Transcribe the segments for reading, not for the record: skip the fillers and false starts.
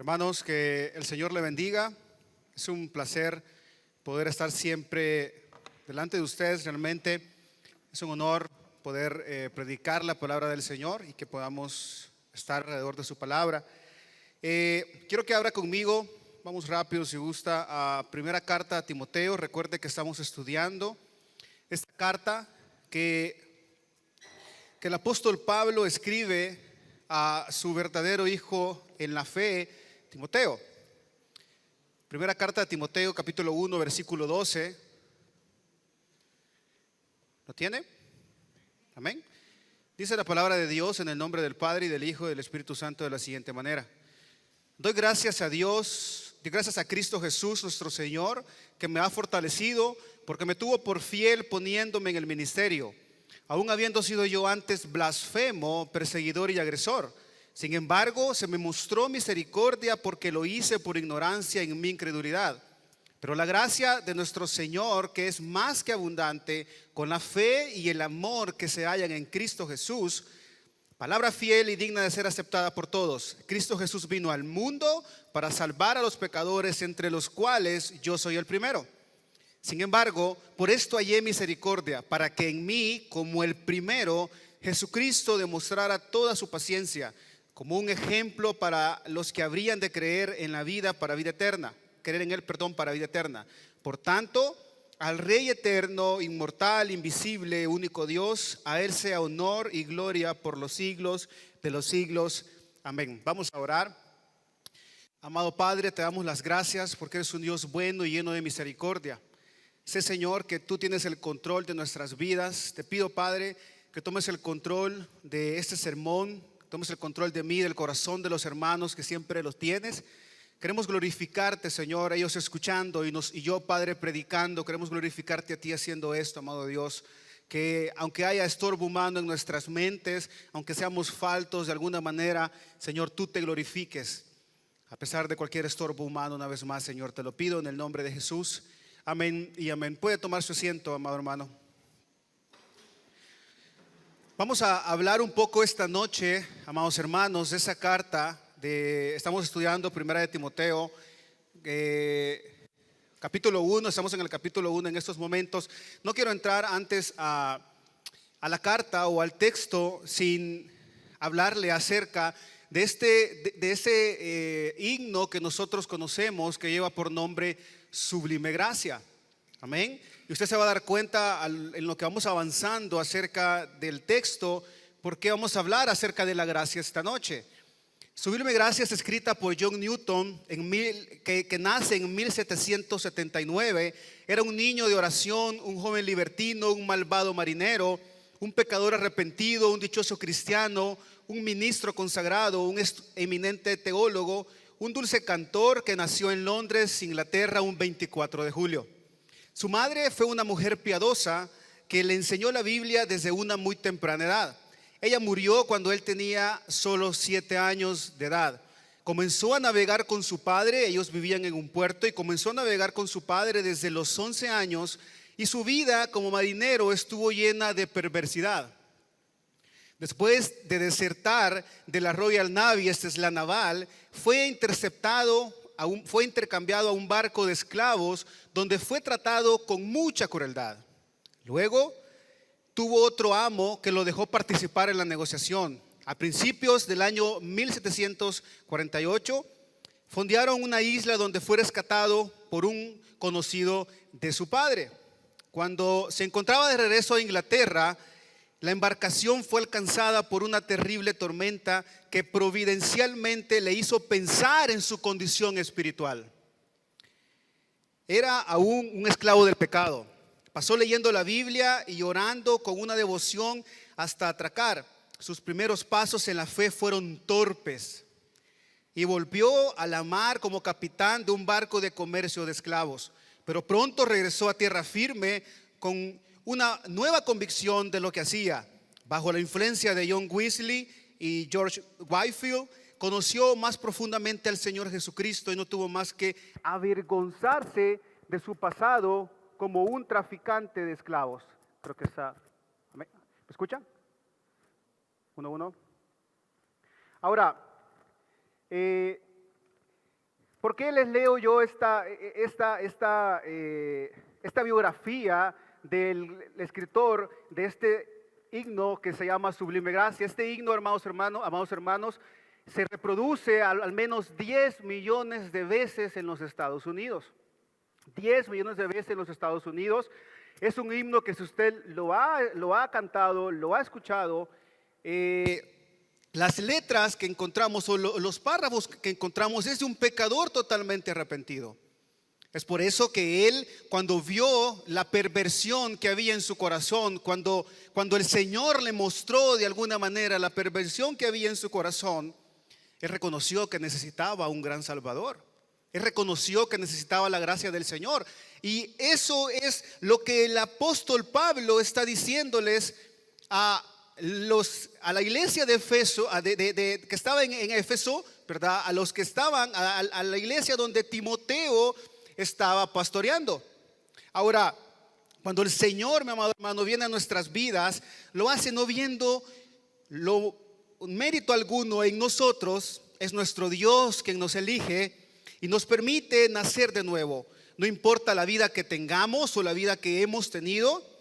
Hermanos, que el Señor le bendiga. Es un placer poder estar siempre delante de ustedes. Realmente es un honor poder predicar la palabra del Señor y que podamos estar alrededor de su palabra. Quiero que abra conmigo, vamos rápido si gusta, a primera carta a Timoteo. Recuerde que estamos estudiando esta carta que el apóstol Pablo escribe a su verdadero hijo en la fe, Timoteo. Primera carta a Timoteo, capítulo 1, versículo 12. ¿Lo tiene? Amén. Dice la palabra de Dios en el nombre del Padre y del Hijo y del Espíritu Santo de la siguiente manera: doy gracias a Dios, doy gracias a Cristo Jesús nuestro Señor, que me ha fortalecido porque me tuvo por fiel poniéndome en el ministerio, aun habiendo sido yo antes blasfemo, perseguidor y agresor. Sin embargo, se me mostró misericordia porque lo hice por ignorancia en mi incredulidad. Pero la gracia de nuestro Señor, que es más que abundante, con la fe y el amor que se hallan en Cristo Jesús, palabra fiel y digna de ser aceptada por todos. Cristo Jesús vino al mundo para salvar a los pecadores, entre los cuales yo soy el primero. Sin embargo, por esto hallé misericordia, para que en mí, como el primero, Jesucristo demostrara toda su paciencia, como un ejemplo para los que habrían de creer en la vida para vida eterna, creer en él, para vida eterna. Por tanto, al Rey eterno, inmortal, invisible, único Dios, a él sea honor y gloria por los siglos de los siglos. Amén. Vamos a orar. Amado Padre, te damos las gracias porque eres un Dios bueno y lleno de misericordia. Sé, Señor, que tú tienes el control de nuestras vidas. Te pido, Padre, que tomes el control de este sermón, que tomes el control de mí, del corazón de los hermanos que siempre los tienes. Queremos glorificarte, Señor, ellos escuchando y yo, Padre, predicando. Queremos glorificarte a ti haciendo esto, amado Dios. Que aunque haya estorbo humano en nuestras mentes, aunque seamos faltos de alguna manera, Señor, tú te glorifiques a pesar de cualquier estorbo humano. Una vez más, Señor, te lo pido en el nombre de Jesús. Amén y amén. Puede tomar su asiento, amado hermano. Vamos a hablar un poco esta noche, amados hermanos, de esa carta. Estamos estudiando Primera de Timoteo, capítulo 1. Estamos en el capítulo 1 en estos momentos. No quiero entrar antes a la carta o al texto sin hablarle acerca de ese himno que nosotros conocemos, que lleva por nombre Sublime Gracia. Amén. Y usted se va a dar cuenta en lo que vamos avanzando acerca del texto, porque vamos a hablar acerca de la gracia esta noche. Sublime Gracia es escrita por John Newton, que nace en 1779. Era un niño de oración, un joven libertino, un malvado marinero, un pecador arrepentido, un dichoso cristiano, un ministro consagrado, un eminente teólogo, un dulce cantor que nació en Londres, Inglaterra, un 24 de julio. Su madre fue una mujer piadosa que le enseñó la Biblia desde una muy temprana edad. Ella murió cuando él tenía solo 7 años de edad. Comenzó a navegar con su padre, ellos vivían en un puerto, y comenzó a navegar con su padre desde los 11 años, y su vida como marinero estuvo llena de perversidad. Después de desertar de la Royal Navy, esta es la naval, fue intercambiado a un barco de esclavos donde fue tratado con mucha crueldad. Luego tuvo otro amo que lo dejó participar en la negociación. A principios del año 1748 fondearon una isla donde fue rescatado por un conocido de su padre. Cuando se encontraba de regreso a Inglaterra, la embarcación fue alcanzada por una terrible tormenta que providencialmente le hizo pensar en su condición espiritual. Era aún un esclavo del pecado. Pasó leyendo la Biblia y orando con una devoción hasta atracar. Sus primeros pasos en la fe fueron torpes y volvió a la mar como capitán de un barco de comercio de esclavos. Pero pronto regresó a tierra firme con una nueva convicción de lo que hacía. Bajo la influencia de John Wesley y George Whitefield, conoció más profundamente al Señor Jesucristo y no tuvo más que avergonzarse de su pasado como un traficante de esclavos. Creo que está. ¿Me escuchan? 1, 1. Ahora, ¿Por qué les leo yo esta biografía del escritor de este himno que se llama Sublime Gracia? Este himno, amados hermanos, se reproduce al menos 10 millones de veces en los Estados Unidos. 10 millones de veces en los Estados Unidos. Es un himno que si usted lo ha cantado, lo ha escuchado, las letras que encontramos o los párrafos que encontramos es de un pecador totalmente arrepentido. Es por eso que él, cuando vio la perversión que había en su corazón, cuando el Señor le mostró de alguna manera la perversión que había en su corazón, él reconoció que necesitaba un gran Salvador. Él reconoció que necesitaba la gracia del Señor. Y eso es lo que el apóstol Pablo está diciéndoles a la iglesia de Efeso, que estaba en Éfeso, ¿verdad? A los que estaban, a la iglesia donde Timoteo estaba pastoreando. Ahora, cuando el Señor, mi amado hermano, viene a nuestras vidas, lo hace no viendo mérito alguno en nosotros. Es nuestro Dios quien nos elige y nos permite nacer de nuevo. No importa la vida que tengamos o la vida que hemos tenido,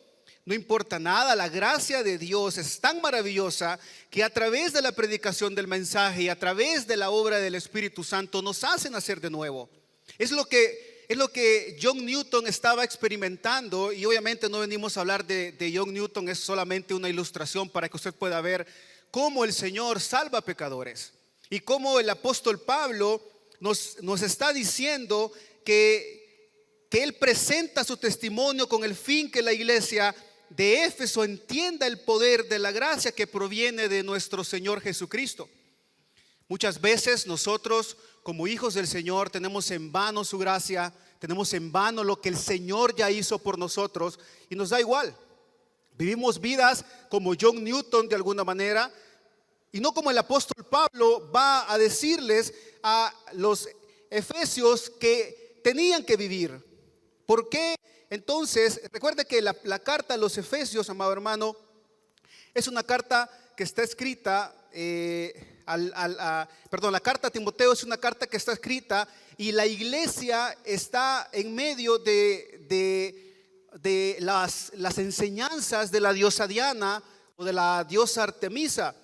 no importa nada. La gracia de Dios es tan maravillosa que a través de la predicación del mensaje y a través de la obra del Espíritu Santo nos hace nacer de nuevo. Es lo que John Newton estaba experimentando, y obviamente no venimos a hablar de John Newton, es solamente una ilustración para que usted pueda ver cómo el Señor salva pecadores y cómo el apóstol Pablo nos está diciendo que él presenta su testimonio con el fin que la iglesia de Éfeso entienda el poder de la gracia que proviene de nuestro Señor Jesucristo. Muchas veces nosotros, como hijos del Señor, tenemos en vano su gracia, tenemos en vano lo que el Señor ya hizo por nosotros y nos da igual. Vivimos vidas como John Newton de alguna manera, y no como el apóstol Pablo va a decirles a los efesios que tenían que vivir. ¿Por qué? Entonces, recuerde que la carta a los Efesios, amado hermano, es una carta que está escrita, la carta a Timoteo es una carta que está escrita y la iglesia está en medio de las enseñanzas de la diosa Diana o de la diosa Artemisa.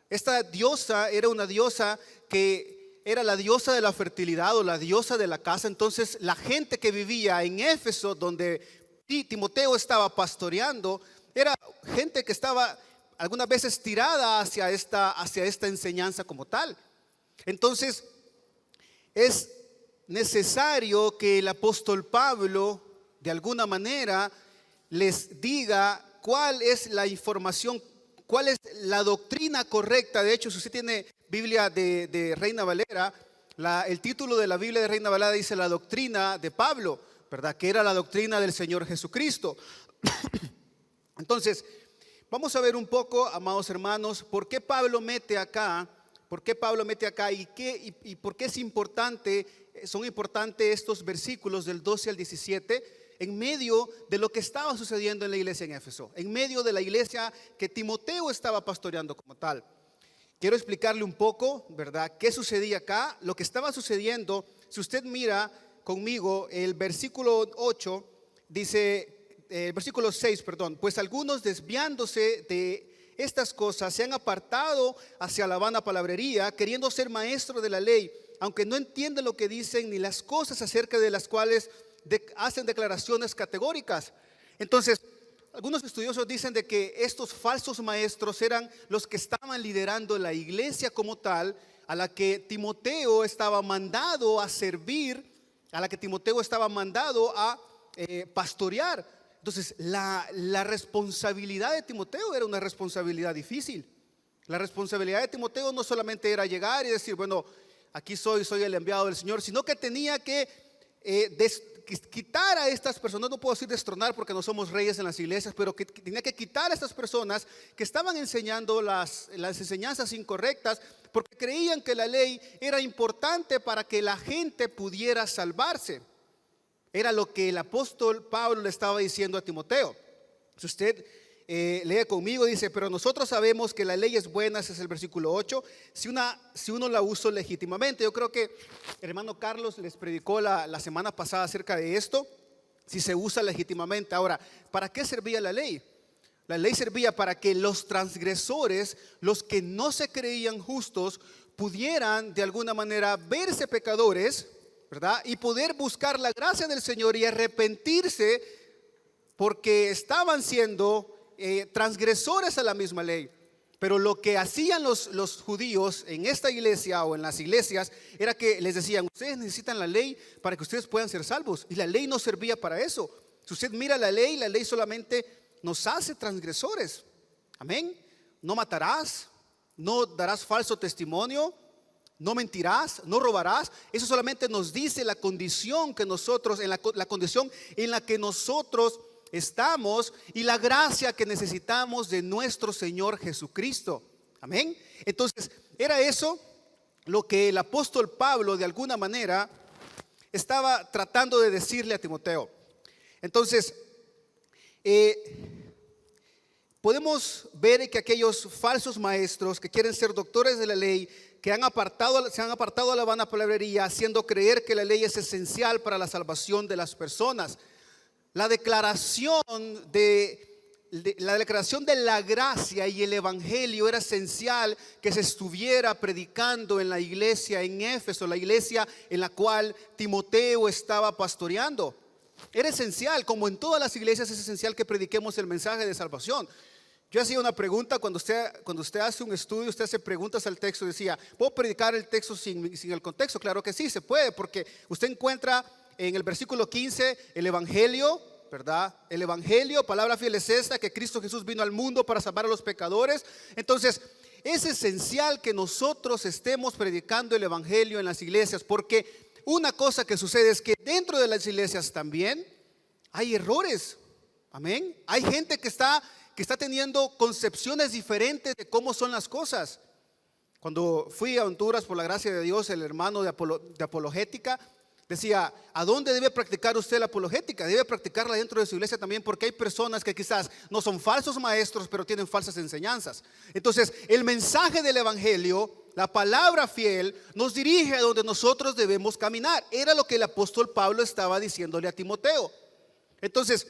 Esta diosa era una diosa que era la diosa de la fertilidad o la diosa de la casa. Entonces la gente que vivía en Éfeso, donde Timoteo estaba pastoreando, era gente que estaba algunas veces tirada hacia esta enseñanza como tal. Entonces es necesario que el apóstol Pablo de alguna manera les diga cuál es la información, cuál es la doctrina correcta. De hecho, si usted tiene Biblia de Reina Valera, el título de la Biblia de Reina Valera dice la doctrina de Pablo, ¿verdad? Que era la doctrina del Señor Jesucristo. Entonces, vamos a ver un poco, amados hermanos, por qué Pablo mete acá y por qué son importantes estos versículos del 12 al 17 en medio de lo que estaba sucediendo en la iglesia en Éfeso, en medio de la iglesia que Timoteo estaba pastoreando como tal. Quiero explicarle un poco, ¿verdad?, qué sucedía acá, lo que estaba sucediendo. Si usted mira conmigo el versículo 8, dice, versículo 6, perdón, pues algunos desviándose de estas cosas se han apartado hacia la vana palabrería, queriendo ser maestros de la ley, aunque no entienden lo que dicen ni las cosas acerca de las cuales hacen declaraciones categóricas. Entonces, algunos estudiosos dicen de que estos falsos maestros eran los que estaban liderando la iglesia como tal, a la que Timoteo estaba mandado a servir, a la que Timoteo estaba mandado a pastorear. Entonces, la responsabilidad de Timoteo era una responsabilidad difícil. La responsabilidad de Timoteo no solamente era llegar y decir, bueno, aquí soy el enviado del Señor, sino que tenía que quitar a estas personas, no puedo decir destronar porque no somos reyes en las iglesias, pero que tenía que quitar a estas personas que estaban enseñando las enseñanzas incorrectas, porque creían que la ley era importante para que la gente pudiera salvarse. Era lo que el apóstol Pablo le estaba diciendo a Timoteo. Si usted lee conmigo, dice: pero nosotros sabemos que la ley es buena, ese es el versículo 8, si uno la usa legítimamente. Yo creo que el hermano Carlos les predicó la semana pasada acerca de esto, si se usa legítimamente. Ahora, ¿para qué servía la ley? La ley servía para que los transgresores, los que no se creían justos, pudieran de alguna manera verse pecadores, ¿verdad? Y poder buscar la gracia del Señor y arrepentirse, porque estaban siendo transgresores a la misma ley. Pero lo que hacían los judíos en esta iglesia o en las iglesias era que les decían: ustedes necesitan la ley para que ustedes puedan ser salvos, y la ley no servía para eso. Si usted mira la ley solamente nos hace transgresores. Amén. No matarás, no darás falso testimonio, no mentirás, no robarás. Eso solamente nos dice la condición que nosotros, la condición en la que nosotros estamos y la gracia que necesitamos de nuestro Señor Jesucristo. Amén. Entonces, era eso lo que el apóstol Pablo de alguna manera estaba tratando de decirle a Timoteo. Entonces, podemos ver que aquellos falsos maestros que quieren ser doctores de la ley, que se han apartado a la vana palabrería, haciendo creer que la ley es esencial para la salvación de las personas. La declaración de la gracia y el evangelio era esencial que se estuviera predicando en la iglesia en Éfeso, la iglesia en la cual Timoteo estaba pastoreando. Era esencial, como en todas las iglesias es esencial que prediquemos el mensaje de salvación. Yo hacía una pregunta cuando usted hace un estudio, usted hace preguntas al texto. Decía: ¿puedo predicar el texto sin el contexto? Claro que sí, se puede, porque usted encuentra en el versículo 15 el evangelio, ¿verdad? El evangelio, palabra fiel es esta, que Cristo Jesús vino al mundo para salvar a los pecadores. Entonces, es esencial que nosotros estemos predicando el evangelio en las iglesias, porque una cosa que sucede es que dentro de las iglesias también hay errores. Amén. Hay gente que está teniendo concepciones diferentes de cómo son las cosas. Cuando fui a Honduras, por la gracia de Dios, el hermano de apologética decía: ¿a dónde debe practicar usted la apologética? Debe practicarla dentro de su iglesia también, porque hay personas que quizás no son falsos maestros, pero tienen falsas enseñanzas. Entonces, el mensaje del evangelio, la palabra fiel, nos dirige a donde nosotros debemos caminar. Era lo que el apóstol Pablo estaba diciéndole a Timoteo. Entonces,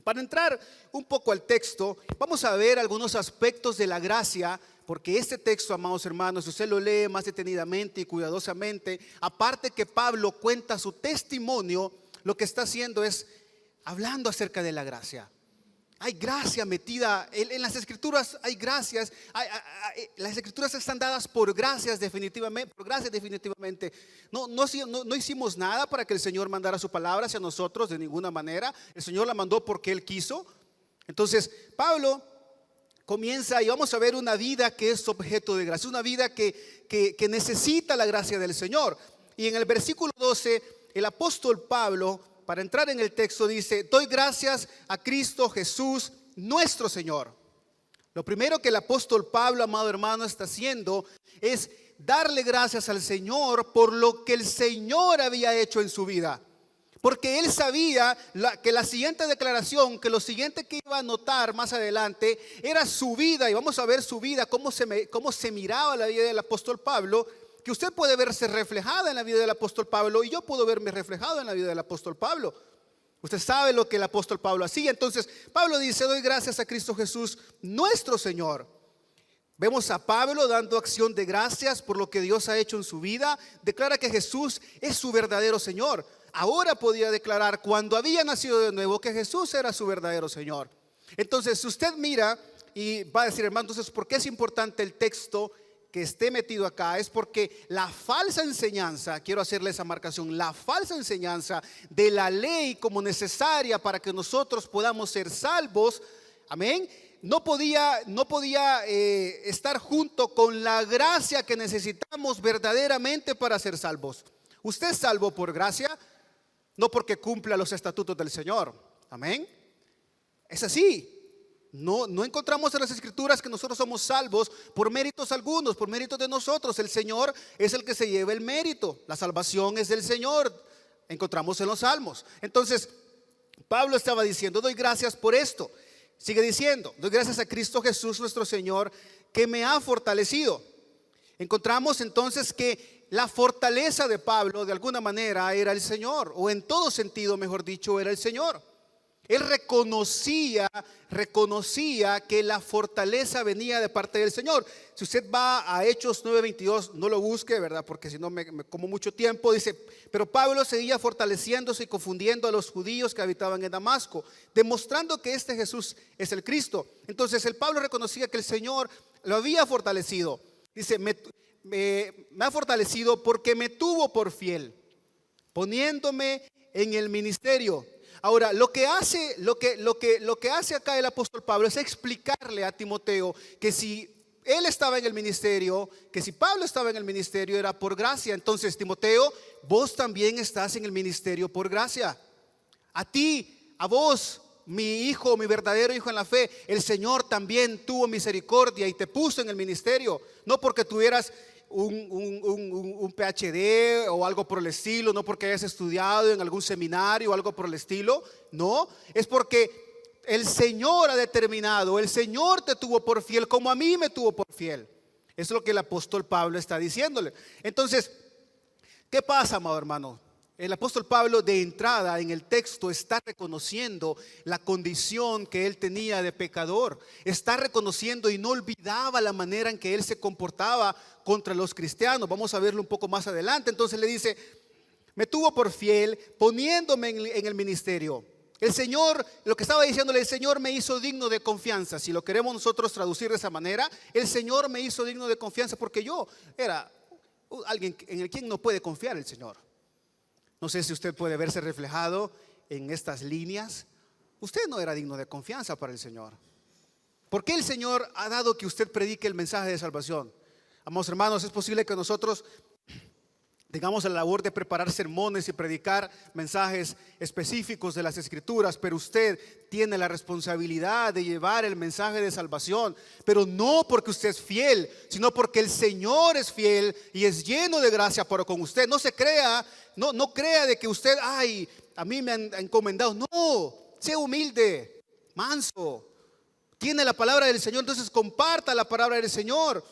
para entrar un poco al texto, vamos a ver algunos aspectos de la gracia, porque este texto, amados hermanos, si usted lo lee más detenidamente y cuidadosamente, aparte que Pablo cuenta su testimonio, lo que está haciendo es hablando acerca de la gracia. Hay gracia metida en las escrituras, hay gracias. Las escrituras están dadas por gracias definitivamente, No hicimos nada para que el Señor mandara su palabra hacia nosotros de ninguna manera. El Señor la mandó porque Él quiso. Entonces, Pablo comienza y vamos a ver una vida que es objeto de gracia, una vida que necesita la gracia del Señor. Y en el versículo 12, el apóstol Pablo, para entrar en el texto, dice: doy gracias a Cristo Jesús nuestro Señor. Lo primero que el apóstol Pablo, amado hermano, está haciendo es darle gracias al Señor por lo que el Señor había hecho en su vida. Porque él sabía que la siguiente declaración, que lo siguiente que iba a notar más adelante era su vida. Y vamos a ver su vida, cómo se miraba la vida del apóstol Pablo, que usted puede verse reflejada en la vida del apóstol Pablo, y yo puedo verme reflejado en la vida del apóstol Pablo. Usted sabe lo que el apóstol Pablo hacía. Entonces Pablo dice: doy gracias a Cristo Jesús nuestro Señor. Vemos a Pablo dando acción de gracias por lo que Dios ha hecho en su vida. Declara que Jesús es su verdadero Señor. Ahora podía declarar, cuando había nacido de nuevo, que Jesús era su verdadero Señor. Entonces, si usted mira y va a decir: hermano, entonces, ¿por qué es importante el texto que esté metido acá? Es porque la falsa enseñanza, quiero hacerle esa marcación, la falsa enseñanza de la ley como necesaria para que nosotros podamos ser salvos, amén, no podía estar junto con la gracia que necesitamos verdaderamente para ser salvos. Usted es salvo por gracia, no porque cumpla los estatutos del Señor. Amén. Es así. No encontramos en las escrituras que nosotros somos salvos por méritos algunos, por méritos de nosotros. El Señor es el que se lleva el mérito. La salvación es del Señor. Encontramos en los salmos. Entonces, Pablo estaba diciendo: doy gracias por esto. Sigue diciendo, doy gracias a Cristo Jesús nuestro Señor que me ha fortalecido. Encontramos entonces que la fortaleza de Pablo de alguna manera era el Señor, o en todo sentido, mejor dicho, era el Señor. Él reconocía que la fortaleza venía de parte del Señor. Si usted va a Hechos 9:22, no lo busque, ¿verdad? Porque si no me como mucho tiempo. Dice, pero Pablo seguía fortaleciéndose y confundiendo a los judíos que habitaban en Damasco, demostrando que este Jesús es el Cristo. Entonces el Pablo reconocía que el Señor lo había fortalecido. Dice, me ha fortalecido porque me tuvo por fiel, poniéndome en el ministerio. Ahora, lo que hace acá el apóstol Pablo es explicarle a Timoteo que si él estaba en el ministerio, que si Pablo estaba en el ministerio era por gracia. Entonces, Timoteo, vos también estás en el ministerio por gracia. A ti, a vos, mi hijo, mi verdadero hijo en la fe, el Señor también tuvo misericordia y te puso en el ministerio. No porque tuvieras un PhD o algo por el estilo, no porque hayas estudiado en algún seminario o algo por el estilo, no, es porque el Señor ha determinado, el Señor te tuvo por fiel como a mí me tuvo por fiel. Eso es lo que el apóstol Pablo está diciéndole. Entonces, ¿qué pasa, amado hermano? El apóstol Pablo de entrada en el texto está reconociendo la condición que él tenía de pecador. Está reconociendo y no olvidaba la manera en que él se comportaba contra los cristianos. Vamos a verlo un poco más adelante. Entonces le dice, me tuvo por fiel poniéndome en el ministerio. El Señor, lo que estaba diciéndole, el Señor me hizo digno de confianza. Si lo queremos nosotros traducir de esa manera, el Señor me hizo digno de confianza porque yo era alguien en el quien no puede confiar el Señor. No sé si usted puede verse reflejado en estas líneas. Usted no era digno de confianza para el Señor. ¿Por qué el Señor ha dado que usted predique el mensaje de salvación? Amados hermanos, es posible que nosotros tengamos la labor de preparar sermones y predicar mensajes específicos de las Escrituras, pero usted tiene la responsabilidad de llevar el mensaje de salvación, pero no porque usted es fiel, sino porque el Señor es fiel y es lleno de gracia para con usted. No se crea, no crea de que usted, a mí me han encomendado. No, sea humilde, manso, tiene la palabra del Señor, entonces comparta la palabra del Señor,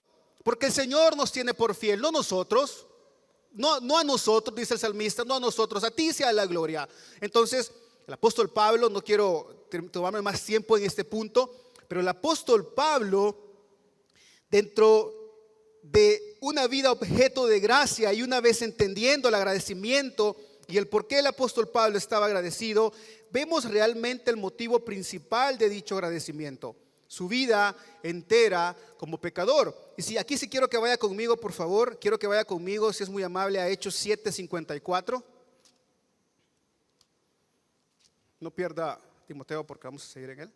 porque el Señor nos tiene por fiel, no nosotros. No a nosotros, dice el salmista, no a nosotros, a ti sea la gloria. Entonces, el apóstol Pablo, no quiero tomarme más tiempo en este punto, pero el apóstol Pablo, dentro de una vida objeto de gracia y una vez entendiendo el agradecimiento y el por qué el apóstol Pablo estaba agradecido, vemos realmente el motivo principal de dicho agradecimiento. Su vida entera como pecador. Y si aquí sí quiero que vaya conmigo, por favor, quiero que vaya conmigo, si es muy amable, a Hechos 7:54. No pierda Timoteo porque vamos a seguir en él.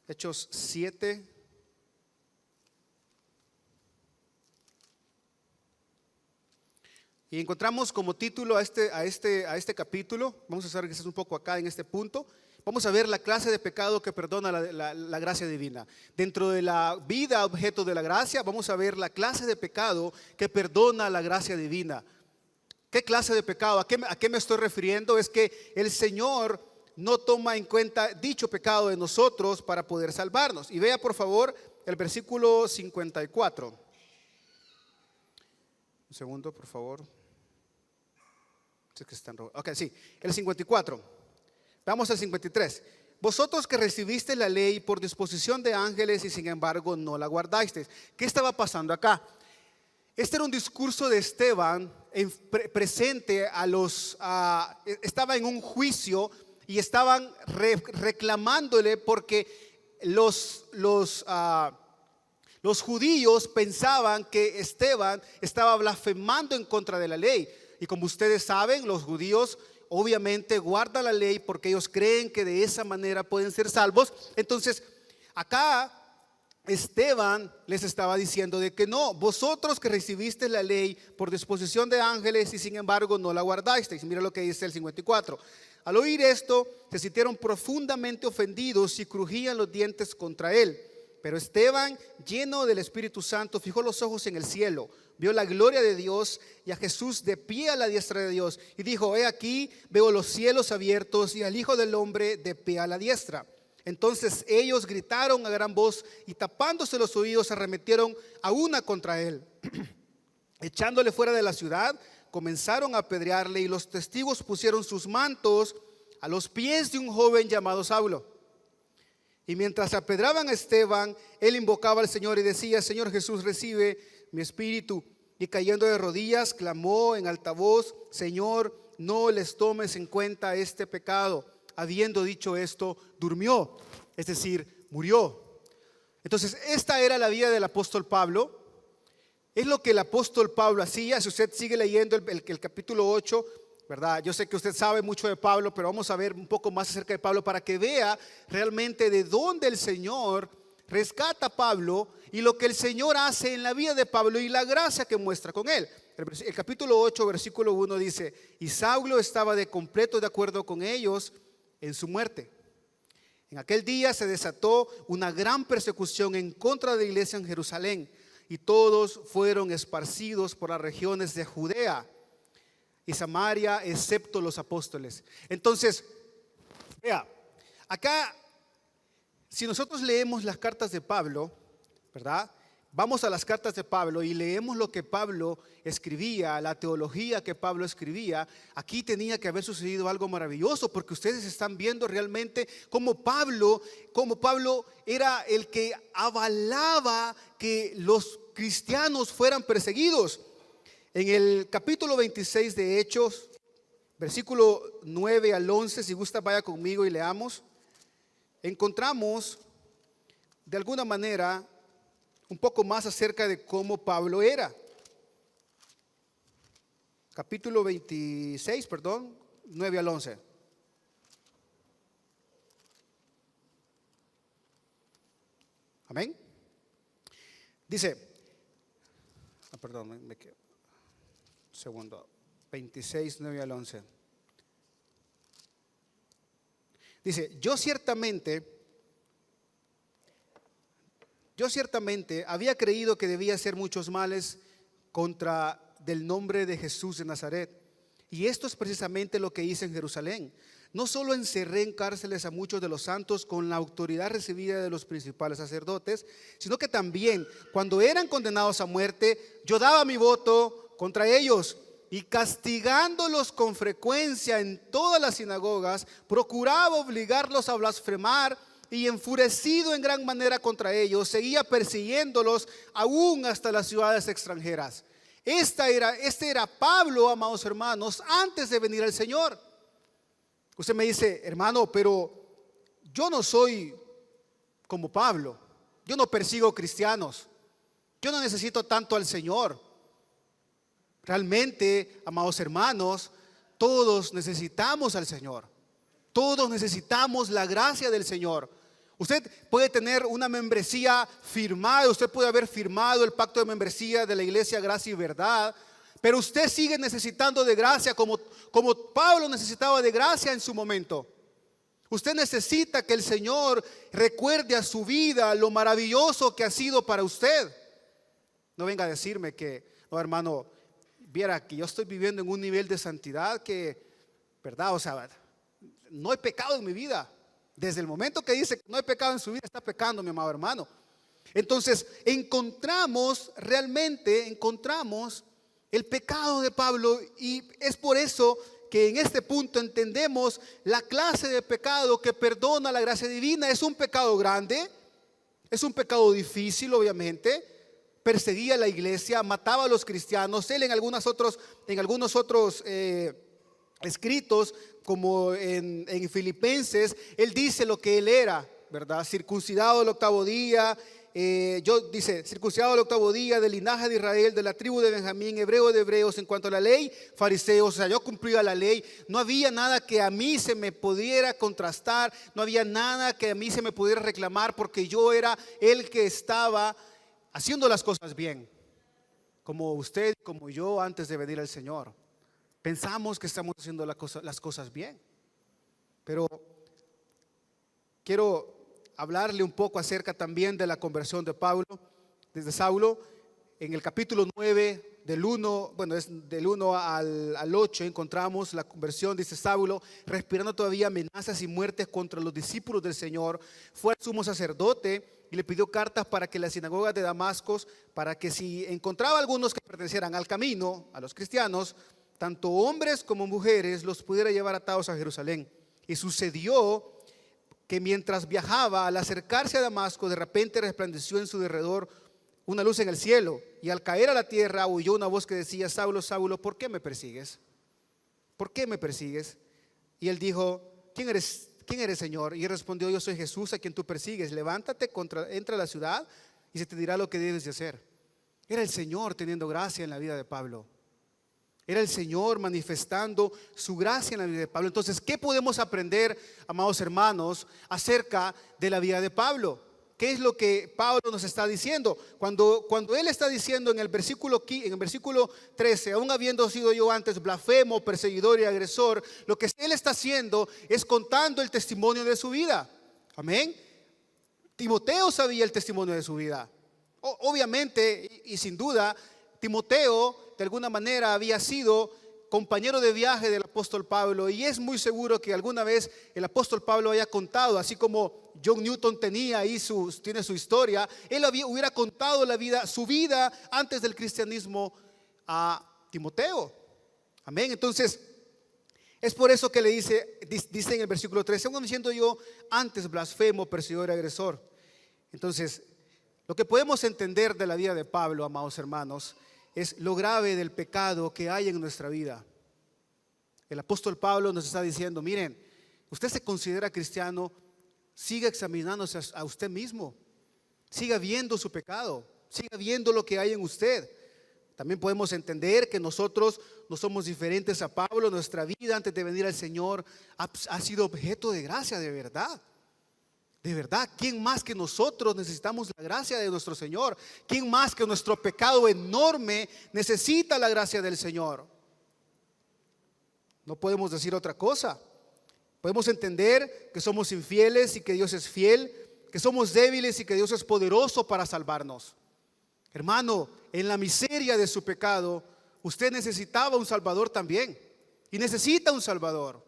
Hechos 7. Y encontramos como título a este capítulo, vamos a hacer quizás un poco acá en este punto, vamos a ver la clase de pecado que perdona la gracia divina. Dentro de la vida objeto de la gracia, vamos a ver la clase de pecado que perdona la gracia divina. ¿Qué clase de pecado? ¿A qué me estoy refiriendo? Es que el Señor no toma en cuenta dicho pecado de nosotros para poder salvarnos. Y vea por favor el versículo 54. Un segundo, por favor. Ok, sí, el 54. Vamos al 53. Vosotros que recibisteis la ley por disposición de ángeles y sin embargo no la guardasteis. ¿Qué estaba pasando acá? Este era un discurso de Esteban presente estaba en un juicio y estaban reclamándole porque los judíos pensaban que Esteban estaba blasfemando en contra de la ley. Y como ustedes saben, los judíos obviamente guardan la ley porque ellos creen que de esa manera pueden ser salvos. Entonces, acá Esteban les estaba diciendo de que no, vosotros que recibiste la ley por disposición de ángeles y sin embargo no la guardasteis. Mira lo que dice el 54. Al oír esto, se sintieron profundamente ofendidos y crujían los dientes contra él. Pero Esteban, lleno del Espíritu Santo, fijó los ojos en el cielo, vio la gloria de Dios y a Jesús de pie a la diestra de Dios. Y dijo: he aquí, veo los cielos abiertos y al Hijo del Hombre de pie a la diestra. Entonces ellos gritaron a gran voz y tapándose los oídos arremetieron a una contra él. Echándole fuera de la ciudad, comenzaron a apedrearle y los testigos pusieron sus mantos a los pies de un joven llamado Saulo. Y mientras apedraban a Esteban, él invocaba al Señor y decía: Señor Jesús, recibe mi espíritu. Y cayendo de rodillas, clamó en alta voz: Señor, no les tomes en cuenta este pecado. Habiendo dicho esto, durmió, es decir, murió. Entonces, esta era la vida del apóstol Pablo. Es lo que el apóstol Pablo hacía. Si usted sigue leyendo el capítulo 8, ¿verdad? Yo sé que usted sabe mucho de Pablo, pero vamos a ver un poco más acerca de Pablo para que vea realmente de dónde el Señor rescata a Pablo y lo que el Señor hace en la vida de Pablo y la gracia que muestra con él. El capítulo 8, versículo 1 dice: y Saulo estaba de completo de acuerdo con ellos en su muerte. En aquel día se desató una gran persecución en contra de la iglesia en Jerusalén, y todos fueron esparcidos por las regiones de Judea y Samaria, excepto los apóstoles. Entonces, vea, acá, si nosotros leemos las cartas de Pablo, ¿verdad? Vamos a las cartas de Pablo y leemos lo que Pablo escribía, la teología que Pablo escribía. Aquí tenía que haber sucedido algo maravilloso, porque ustedes están viendo realmente cómo Pablo era el que avalaba que los cristianos fueran perseguidos. En el capítulo 26 de Hechos, versículo 9 al 11, si gusta vaya conmigo y leamos, encontramos de alguna manera un poco más acerca de cómo Pablo era. Capítulo 26, 9 al 11. Amén. Dice, me quedo. Segundo, 26, 9 al 11. Dice: yo ciertamente había creído que debía hacer muchos males contra del nombre de Jesús de Nazaret. Y esto es precisamente lo que hice en Jerusalén. No solo encerré en cárceles a muchos de los santos con la autoridad recibida de los principales sacerdotes, sino que también cuando eran condenados a muerte, yo daba mi voto contra ellos, y castigándolos con frecuencia en todas las sinagogas, procuraba obligarlos a blasfemar, y enfurecido en gran manera contra ellos, seguía persiguiéndolos aún hasta las ciudades extranjeras. Este era Pablo, amados hermanos, antes de venir al Señor. Usted me dice: hermano, pero yo no soy como Pablo. Yo no persigo cristianos. Yo no necesito tanto al Señor. Realmente, amados hermanos, todos necesitamos al Señor. Todos necesitamos la gracia del Señor. Usted puede tener una membresía firmada, usted puede haber firmado el pacto de membresía de la iglesia Gracia y Verdad, pero usted sigue necesitando de gracia como Pablo necesitaba de gracia en su momento. Usted necesita que el Señor recuerde a su vida lo maravilloso que ha sido para usted. No venga a decirme que, no, hermano, viera que yo estoy viviendo en un nivel de santidad que, ¿verdad? O sea, no hay pecado en mi vida. Desde el momento que dice que no hay pecado en su vida, está pecando, mi amado hermano. Entonces, realmente encontramos el pecado de Pablo, y es por eso que en este punto entendemos la clase de pecado que perdona la gracia divina. Es un pecado grande, es un pecado difícil, obviamente. Perseguía a la iglesia, mataba a los cristianos. Él en algunos otros escritos, como en Filipenses, él dice lo que él era, ¿verdad? Circuncidado el octavo día, circuncidado el octavo día, del linaje de Israel, de la tribu de Benjamín, hebreo de hebreos, en cuanto a la ley, fariseo. O sea, yo cumplía la ley. No había nada que a mí se me pudiera contrastar, no había nada que a mí se me pudiera reclamar, porque yo era el que estaba haciendo las cosas bien, como usted, como yo, antes de venir al Señor. Pensamos que estamos haciendo las cosas bien, pero quiero hablarle un poco acerca también de la conversión de Pablo, desde Saulo. En el capítulo 9, del 1, bueno, es del 1 al 8, encontramos la conversión. Dice: Saulo, respirando todavía amenazas y muertes contra los discípulos del Señor, fue al sumo sacerdote y le pidió cartas para que las sinagogas de Damasco, para que si encontraba algunos que pertenecieran al camino, a los cristianos, tanto hombres como mujeres, los pudiera llevar atados a Jerusalén. Y sucedió que mientras viajaba, al acercarse a Damasco, de repente resplandeció en su derredor una luz en el cielo, y al caer a la tierra oyó una voz que decía: Saulo, Saulo, ¿por qué me persigues? ¿Por qué me persigues? Y él dijo: ¿Quién eres, Señor? Y él respondió: yo soy Jesús a quien tú persigues. Levántate, entra a la ciudad y se te dirá lo que debes de hacer. Era el Señor teniendo gracia en la vida de Pablo. Era el Señor manifestando su gracia en la vida de Pablo. Entonces, ¿qué podemos aprender, amados hermanos, acerca de la vida de Pablo? ¿Qué es lo que Pablo nos está diciendo? Cuando él está diciendo en el versículo 13, aún habiendo sido yo antes blasfemo, perseguidor y agresor, lo que él está haciendo es contando el testimonio de su vida. Amén. Timoteo sabía el testimonio de su vida. Obviamente y sin duda, Timoteo de alguna manera había sido compañero de viaje del apóstol Pablo, y es muy seguro que alguna vez el apóstol Pablo haya contado, así como John Newton tenía ahí tiene su historia, él hubiera contado su vida antes del cristianismo a Timoteo. Amén. Entonces, es por eso que le dice en el versículo 13: aún siendo yo antes blasfemo, perseguidor y agresor. Entonces, lo que podemos entender de la vida de Pablo, amados hermanos, es lo grave del pecado que hay en nuestra vida. El apóstol Pablo nos está diciendo: miren, usted se considera cristiano, siga examinándose a usted mismo, siga viendo su pecado, siga viendo lo que hay en usted. También podemos entender que nosotros no somos diferentes a Pablo. Nuestra vida antes de venir al Señor ha sido objeto de gracia, de verdad. De verdad, ¿quién más que nosotros necesitamos la gracia de nuestro Señor? ¿Quién más que nuestro pecado enorme necesita la gracia del Señor? No podemos decir otra cosa. Podemos entender que somos infieles y que Dios es fiel, que somos débiles y que Dios es poderoso para salvarnos. Hermano, en la miseria de su pecado, usted necesitaba un Salvador también, y necesita un Salvador.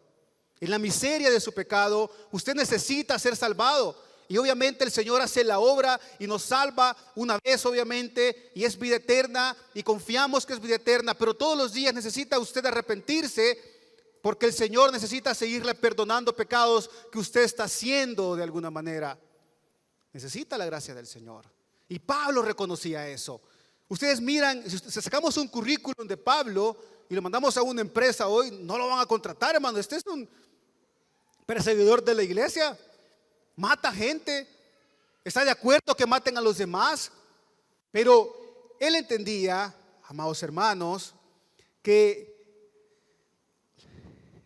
En la miseria de su pecado, usted necesita ser salvado. Y obviamente el Señor hace la obra y nos salva una vez, obviamente, y es vida eterna, y confiamos que es vida eterna. Pero todos los días necesita usted arrepentirse, porque el Señor necesita seguirle perdonando pecados que usted está haciendo de alguna manera. Necesita la gracia del Señor. Y Pablo reconocía eso. Ustedes miran, si sacamos un currículum de Pablo y lo mandamos a una empresa hoy, no lo van a contratar, hermano. Este es un perseguidor de la iglesia, mata gente, está de acuerdo que maten a los demás, pero él entendía, amados hermanos, que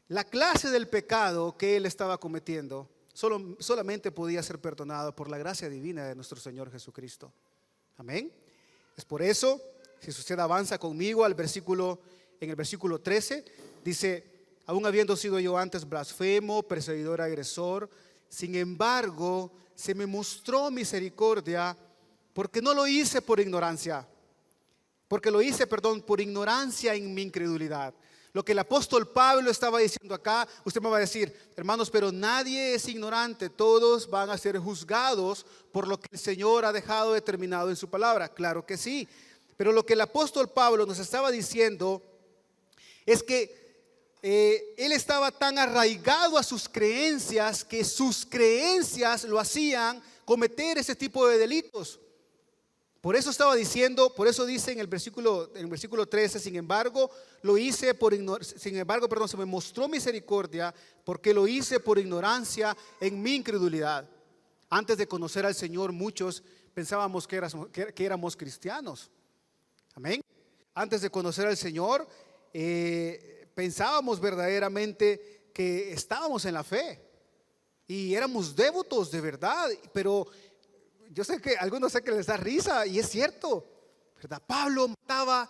la clase del pecado que él estaba cometiendo solamente podía ser perdonado por la gracia divina de nuestro Señor Jesucristo. Amén. Es por eso, si usted avanza conmigo en el versículo 13, dice: aún habiendo sido yo antes blasfemo, perseguidor, agresor, sin embargo, se me mostró misericordia, porque no lo hice por ignorancia, por ignorancia en mi incredulidad. Lo que el apóstol Pablo estaba diciendo acá, usted me va a decir: hermanos, pero nadie es ignorante, todos van a ser juzgados por lo que el Señor ha dejado determinado en su palabra. Claro que sí, pero lo que el apóstol Pablo nos estaba diciendo es que él estaba tan arraigado a sus creencias que sus creencias lo hacían cometer ese tipo de delitos. Por eso estaba diciendo, por eso dice en el versículo 13: sin embargo, se me mostró misericordia porque lo hice por ignorancia en mi incredulidad. Antes de conocer al Señor, muchos pensábamos que éramos cristianos. Amén. Antes de conocer al Señor, pensábamos verdaderamente que estábamos en la fe y éramos devotos de verdad, pero yo sé que a algunos sé que les da risa, y es cierto, ¿verdad? Pablo mataba,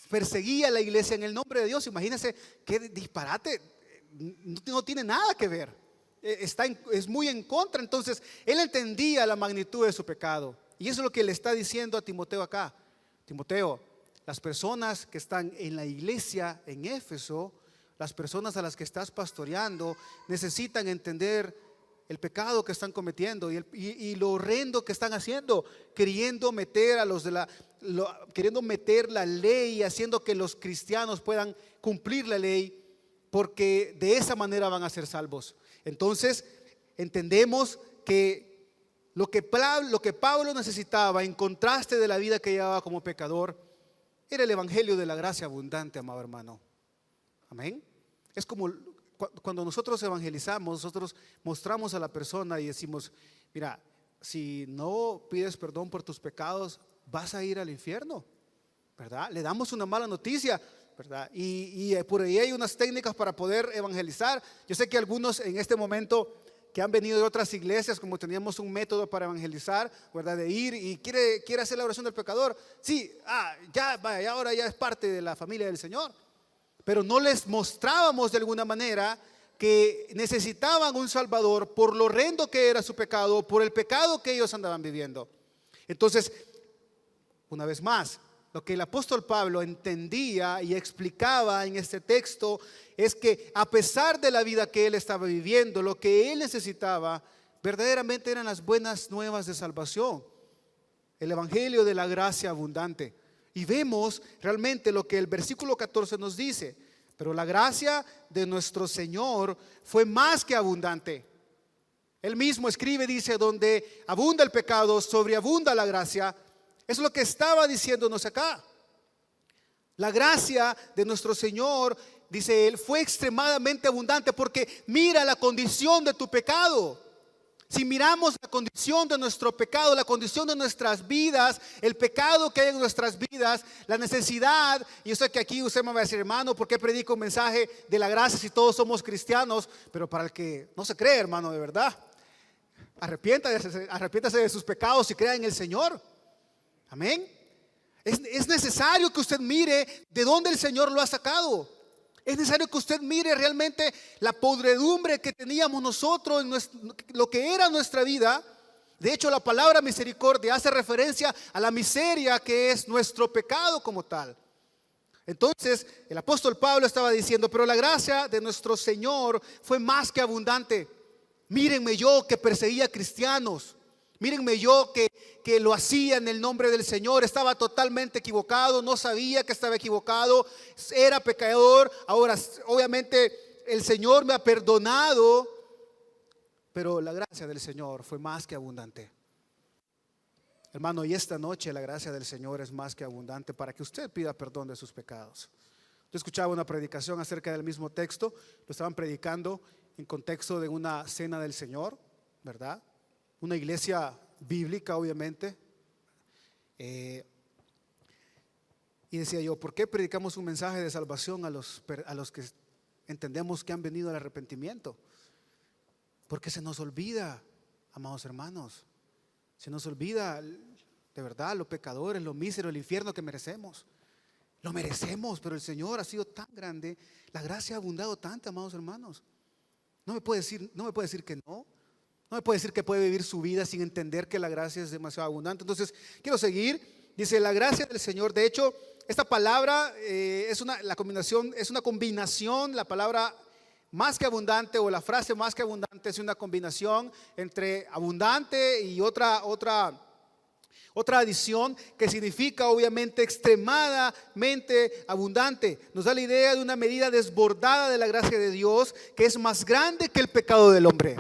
perseguía a la iglesia en el nombre de Dios. Imagínense qué disparate, no tiene nada que ver. es muy en contra. Entonces, él entendía la magnitud de su pecado. Y eso es lo que le está diciendo a Timoteo acá. Timoteo, las personas que están en la iglesia en Éfeso, las personas a las que estás pastoreando, necesitan entender el pecado que están cometiendo y lo horrendo que están haciendo, queriendo meter queriendo meter la ley, haciendo que los cristianos puedan cumplir la ley, porque de esa manera van a ser salvos. Entonces, entendemos que lo que Pablo necesitaba, en contraste de la vida que llevaba como pecador, era el evangelio de la gracia abundante, amado hermano. Amén. Es como cuando nosotros evangelizamos, nosotros mostramos a la persona y decimos: mira, si no pides perdón por tus pecados, vas a ir al infierno, ¿verdad? Le damos una mala noticia, ¿verdad? Y por ahí hay unas técnicas para poder evangelizar. Yo sé que algunos en este momento que han venido de otras iglesias, como teníamos un método para evangelizar, ¿verdad? De ir y quiere hacer la oración del pecador. Sí, ya, vaya, ahora ya es parte de la familia del Señor. Pero no les mostrábamos de alguna manera que necesitaban un Salvador por lo horrendo que era su pecado, por el pecado que ellos andaban viviendo. Entonces, una vez más, lo que el apóstol Pablo entendía y explicaba en este texto es que a pesar de la vida que él estaba viviendo, lo que él necesitaba verdaderamente eran las buenas nuevas de salvación, el evangelio de la gracia abundante. Y vemos realmente lo que el versículo 14 nos dice: pero la gracia de nuestro Señor fue más que abundante. Él mismo escribe, dice: donde abunda el pecado, sobreabunda la gracia. Eso es lo que estaba diciéndonos acá. La gracia de nuestro Señor, dice él, fue extremadamente abundante, porque mira la condición de tu pecado. Si miramos la condición de nuestro pecado, la condición de nuestras vidas, el pecado que hay en nuestras vidas, la necesidad, y yo sé que aquí usted me va a decir: hermano, ¿por qué predico un mensaje de la gracia si todos somos cristianos? Pero para el que no se cree, hermano, de verdad, arrepiéntase de sus pecados y crea en el Señor. Amén. Es necesario que usted mire de dónde el Señor lo ha sacado. Es necesario que usted mire realmente la podredumbre que teníamos nosotros en lo que era nuestra vida. De hecho, la palabra misericordia hace referencia a la miseria que es nuestro pecado como tal. Entonces, el apóstol Pablo estaba diciendo: pero la gracia de nuestro Señor fue más que abundante. Mírenme yo que perseguía cristianos. Mírenme yo que lo hacía en el nombre del Señor. Estaba totalmente equivocado, no sabía que estaba equivocado, era pecador. Ahora, obviamente, el Señor me ha perdonado, pero la gracia del Señor fue más que abundante. Hermano, y esta noche la gracia del Señor es más que abundante para que usted pida perdón de sus pecados. Yo escuchaba una predicación acerca del mismo texto. Lo estaban predicando en contexto de una cena del Señor, ¿verdad? Una iglesia bíblica, obviamente. Y decía yo: ¿por qué predicamos un mensaje de salvación a los que entendemos que han venido al arrepentimiento? Porque se nos olvida, amados hermanos, se nos olvida de verdad los pecadores, los míseros, el infierno que merecemos. Lo merecemos, pero el Señor ha sido tan grande, la gracia ha abundado tanto, amados hermanos. No me puede decir que no. No me puede decir que puede vivir su vida sin entender que la gracia es demasiado abundante. Entonces, quiero seguir. Dice: la gracia del Señor. De hecho, esta palabra es una combinación. La palabra más que abundante, o la frase más que abundante, es una combinación entre abundante y otra adición que significa obviamente extremadamente abundante. Nos da la idea de una medida desbordada de la gracia de Dios, que es más grande que el pecado del hombre.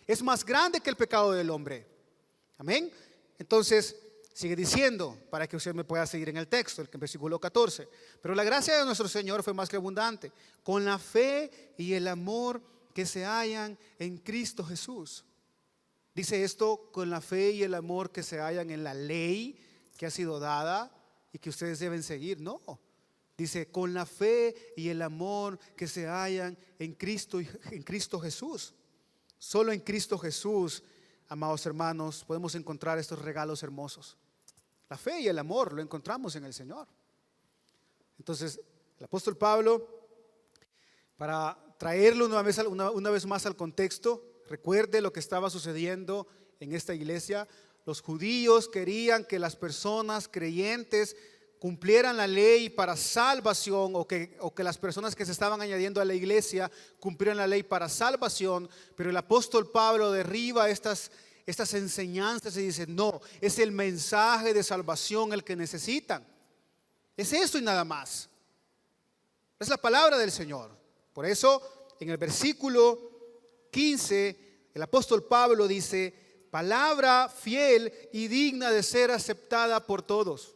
Es más grande que el pecado del hombre. Amén. Entonces, sigue diciendo, para que usted me pueda seguir en el texto, el versículo 14. Pero la gracia de nuestro Señor fue más que abundante, con la fe y el amor que se hallan en Cristo Jesús. Dice esto: con la fe y el amor que se hallan en la ley que ha sido dada y que ustedes deben seguir. No. Dice: con la fe y el amor que se hallan en Cristo Jesús. Solo en Cristo Jesús, amados hermanos, podemos encontrar estos regalos hermosos. La fe y el amor lo encontramos en el Señor. Entonces, el apóstol Pablo, para traerlo una vez más al contexto, recuerde lo que estaba sucediendo en esta iglesia. Los judíos querían que las personas creyentes cumplieran la ley para salvación, o que las personas que se estaban añadiendo a la iglesia cumplieran la ley para salvación, pero el apóstol Pablo derriba estas enseñanzas y dice: no, es el mensaje de salvación el que necesitan. Es eso y nada más. Es la palabra del Señor. Por eso en el versículo 15 el apóstol Pablo dice: palabra fiel y digna de ser aceptada por todos.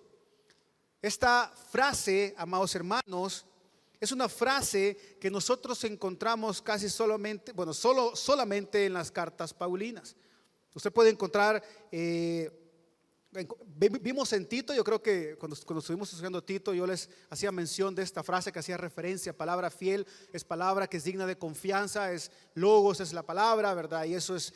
Esta frase, amados hermanos, es una frase que nosotros encontramos casi solamente en las cartas paulinas. Usted puede encontrar, vimos en Tito, yo creo que cuando estuvimos estudiando Tito, yo les hacía mención de esta frase que hacía referencia: palabra fiel es palabra que es digna de confianza, es logos, es la palabra, ¿verdad? Y eso es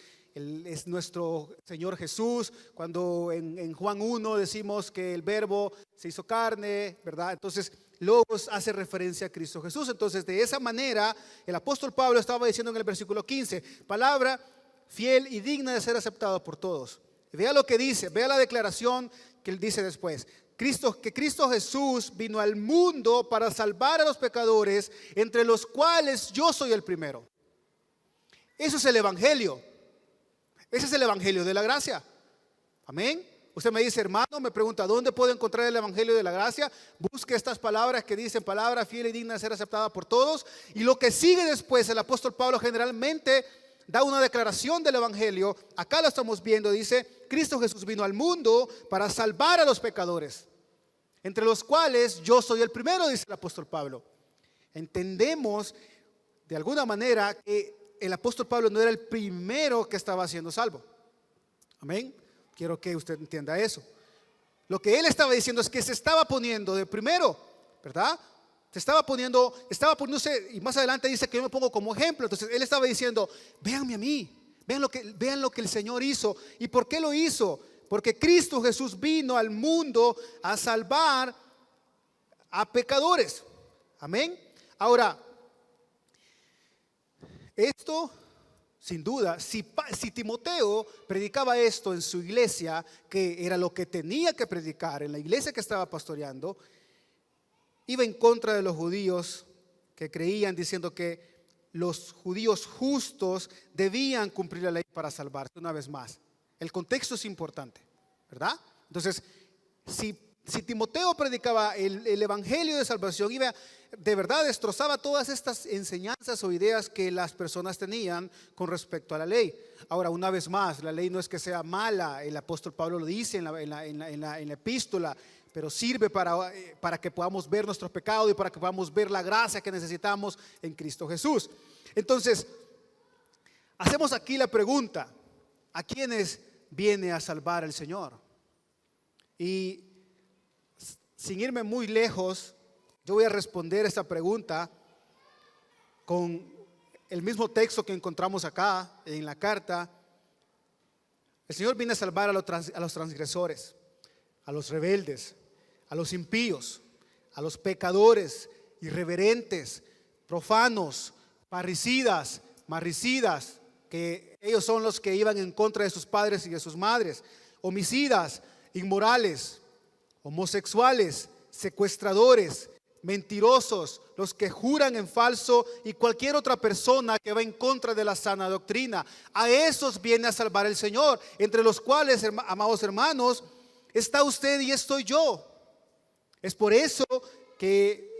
nuestro Señor Jesús. Cuando en Juan 1 decimos que el verbo se hizo carne, ¿verdad? Entonces logos hace referencia a Cristo Jesús. Entonces de esa manera el apóstol Pablo estaba diciendo en el versículo 15: palabra fiel y digna de ser aceptada por todos. Y vea lo que dice, vea la declaración que él dice después: que Cristo Jesús vino al mundo para salvar a los pecadores, entre los cuales yo soy el primero. Eso es el evangelio. Ese es el evangelio de la gracia. Amén. Usted me dice: hermano, me pregunta, ¿dónde puedo encontrar el evangelio de la gracia? Busque estas palabras que dicen: palabra fiel y digna de ser aceptada por todos. Y lo que sigue después, el apóstol Pablo generalmente da una declaración del evangelio. Acá lo estamos viendo, dice: Cristo Jesús vino al mundo para salvar a los pecadores, entre los cuales yo soy el primero, dice el apóstol Pablo. Entendemos de alguna manera que el apóstol Pablo no era el primero que estaba siendo salvo. Amén. Quiero que usted entienda eso. Lo que él estaba diciendo es que se estaba poniendo de primero, ¿verdad? Estaba poniéndose, y más adelante dice que yo me pongo como ejemplo. Entonces él estaba diciendo: véanme a mí, vean lo que el Señor hizo. ¿Y por qué lo hizo? Porque Cristo Jesús vino al mundo a salvar a pecadores. Amén. Ahora, esto, sin duda, si Timoteo predicaba esto en su iglesia, que era lo que tenía que predicar en la iglesia que estaba pastoreando, iba en contra de los judíos que creían, diciendo que los judíos justos debían cumplir la ley para salvarse. Una vez más, el contexto es importante, ¿verdad? Entonces, si Timoteo predicaba el evangelio de salvación, iba de verdad, destrozaba todas estas enseñanzas o ideas que las personas tenían con respecto a la ley. Ahora, una vez más, la ley no es que sea mala. El apóstol Pablo lo dice en la epístola, pero sirve para que podamos ver nuestros pecados y para que podamos ver la gracia que necesitamos en Cristo Jesús. Entonces, hacemos aquí la pregunta: ¿a quiénes viene a salvar el Señor? Y sin irme muy lejos, yo voy a responder esta pregunta con el mismo texto que encontramos acá en la carta. El Señor viene a salvar a los transgresores, a los rebeldes, a los impíos, a los pecadores, irreverentes, profanos, parricidas, marricidas, que ellos son los que iban en contra de sus padres y de sus madres, homicidas, inmorales, homosexuales, secuestradores, mentirosos, los que juran en falso, y cualquier otra persona que va en contra de la sana doctrina. A esos viene a salvar el Señor, entre los cuales, amados hermanos, está usted y estoy yo. Es por eso que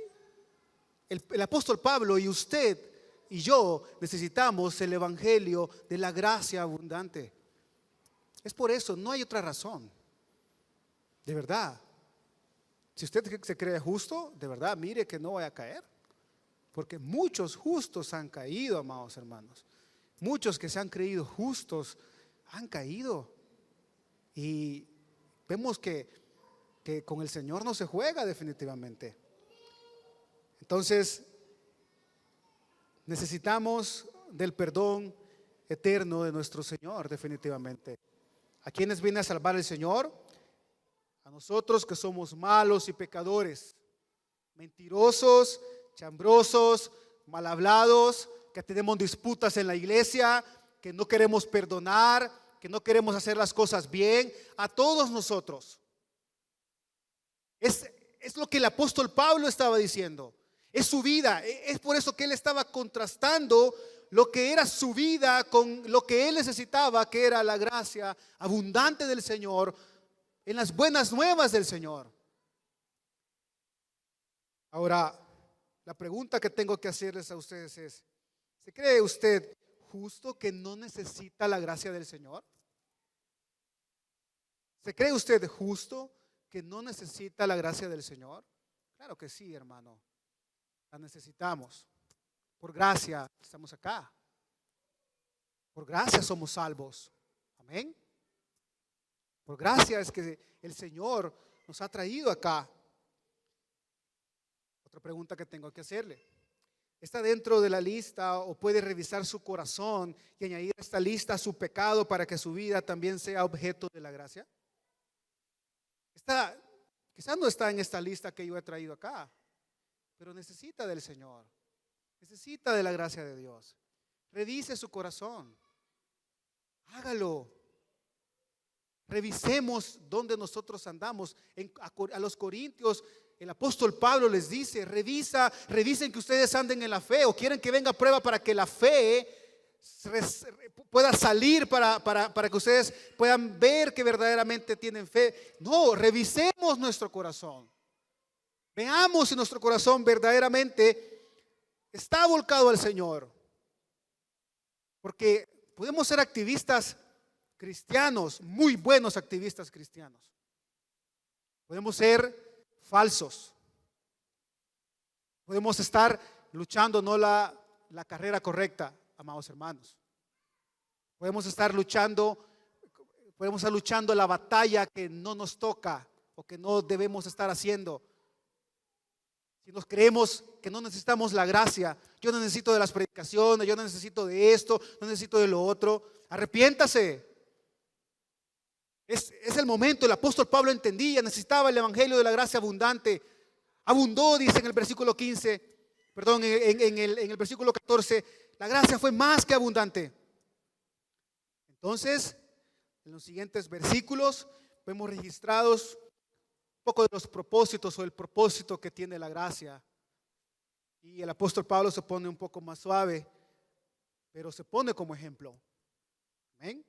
el apóstol Pablo y usted y yo necesitamos el evangelio de la gracia abundante. Es por eso, no hay otra razón. De verdad. Si usted se cree justo, de verdad, mire que no vaya a caer. Porque muchos justos han caído, amados hermanos. Muchos que se han creído justos han caído. Y vemos que con el Señor no se juega definitivamente. Entonces, necesitamos del perdón eterno de nuestro Señor definitivamente. ¿A quiénes viene a salvar el Señor? A nosotros que somos malos y pecadores, mentirosos, chambrosos, mal hablados, que tenemos disputas en la iglesia, que no queremos perdonar, que no queremos hacer las cosas bien, a todos nosotros. Es lo que el apóstol Pablo estaba diciendo. Es su vida. Es por eso que él estaba contrastando lo que era su vida con lo que él necesitaba, que era la gracia abundante del Señor, en las buenas nuevas del Señor. Ahora, la pregunta que tengo que hacerles a ustedes es: ¿se cree usted justo que no necesita la gracia del Señor? ¿Se cree usted justo que no necesita la gracia del Señor? Claro que sí, hermano. La necesitamos. Por gracia estamos acá. Por gracia somos salvos. Amén. Por gracia es que el Señor nos ha traído acá. Otra pregunta que tengo que hacerle: ¿está dentro de la lista o puede revisar su corazón y añadir a esta lista su pecado para que su vida también sea objeto de la gracia? Quizás no está en esta lista que yo he traído acá, pero necesita del Señor, necesita de la gracia de Dios. Revise su corazón, hágalo. Revisemos dónde nosotros andamos. A los Corintios el apóstol Pablo les dice: revisen que ustedes anden en la fe, o quieren que venga prueba para que la fe pueda salir, para que ustedes puedan ver que verdaderamente tienen fe. No, revisemos nuestro corazón. Veamos si nuestro corazón verdaderamente está volcado al Señor. Porque podemos ser activistas cristianos, muy buenos activistas cristianos. Podemos ser falsos. Podemos estar luchando no la carrera correcta, amados hermanos. Podemos estar luchando la batalla que no nos toca o que no debemos estar haciendo. Si nos creemos que no necesitamos la gracia, yo no necesito de las predicaciones, yo no necesito de esto, no necesito de lo otro, arrepiéntase. Es el momento. El apóstol Pablo entendía, necesitaba el evangelio de la gracia abundante. Abundó, dice en el versículo 15, perdón, en el versículo 14, la gracia fue más que abundante. Entonces, en los siguientes versículos vemos registrados un poco de los propósitos o el propósito que tiene la gracia. Y el apóstol Pablo se pone un poco más suave, pero se pone como ejemplo. Amén.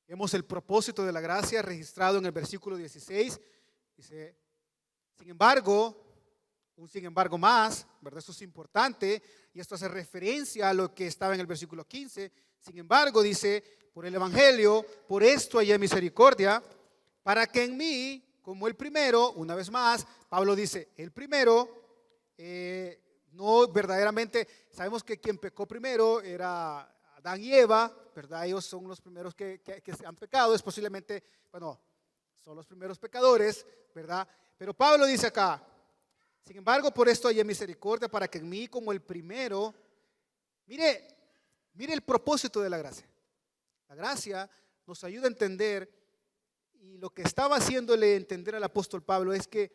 Vemos el propósito de la gracia registrado en el versículo 16. Dice: sin embargo, un sin embargo más, ¿verdad? Esto es importante y esto hace referencia a lo que estaba en el versículo 15. Sin embargo, dice: por el evangelio, por esto hallé misericordia, para que en mí, como el primero, una vez más, Pablo dice, el primero, no verdaderamente, sabemos que quien pecó primero era Adán y Eva, ¿verdad? Ellos son los primeros que han pecado, es posiblemente, bueno, son los primeros pecadores, ¿verdad? Pero Pablo dice acá: sin embargo, por esto hallé misericordia, para que en mí, como el primero. Mire el propósito de la gracia. La gracia nos ayuda a entender, y lo que estaba haciéndole entender al apóstol Pablo es que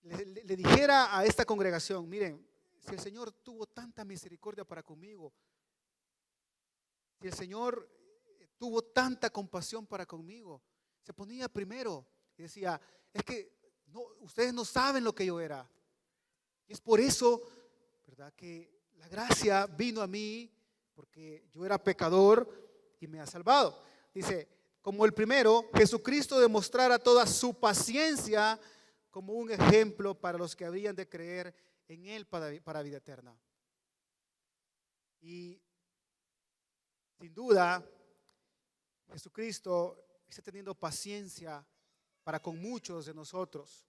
le dijera a esta congregación: miren, si el Señor tuvo tanta misericordia para conmigo, si el Señor tuvo tanta compasión para conmigo, se ponía primero y decía: es que no, ustedes no saben lo que yo era. Y es por eso, ¿verdad?, que la gracia vino a mí, porque yo era pecador y me ha salvado. Dice: como el primero, Jesucristo demostrara toda su paciencia como un ejemplo para los que habrían de creer en Él para vida eterna. Y sin duda, Jesucristo está teniendo paciencia para con muchos de nosotros.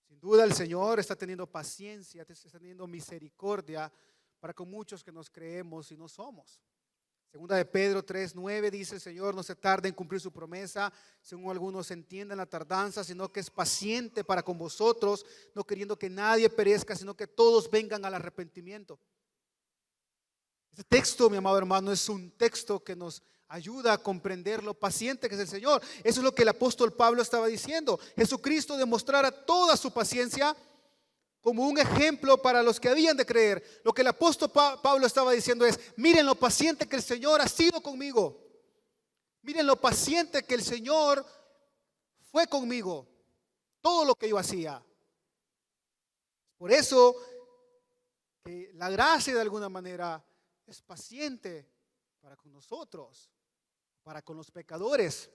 Sin duda el Señor está teniendo paciencia, está teniendo misericordia para con muchos que nos creemos y no somos. Segunda de Pedro 3:9 dice: el Señor no se tarda en cumplir su promesa, según algunos entiendan la tardanza, sino que es paciente para con vosotros, no queriendo que nadie perezca, sino que todos vengan al arrepentimiento. Este texto, mi amado hermano, es un texto que nos ayuda a comprender lo paciente que es el Señor. Eso es lo que el apóstol Pablo estaba diciendo. Jesucristo demostrara toda su paciencia como un ejemplo para los que habían de creer. Lo que el apóstol Pablo estaba diciendo es: miren lo paciente que el Señor ha sido conmigo. Miren lo paciente que el Señor fue conmigo. Todo lo que yo hacía. Por eso que la gracia de alguna manera es paciente para con nosotros, para con los pecadores.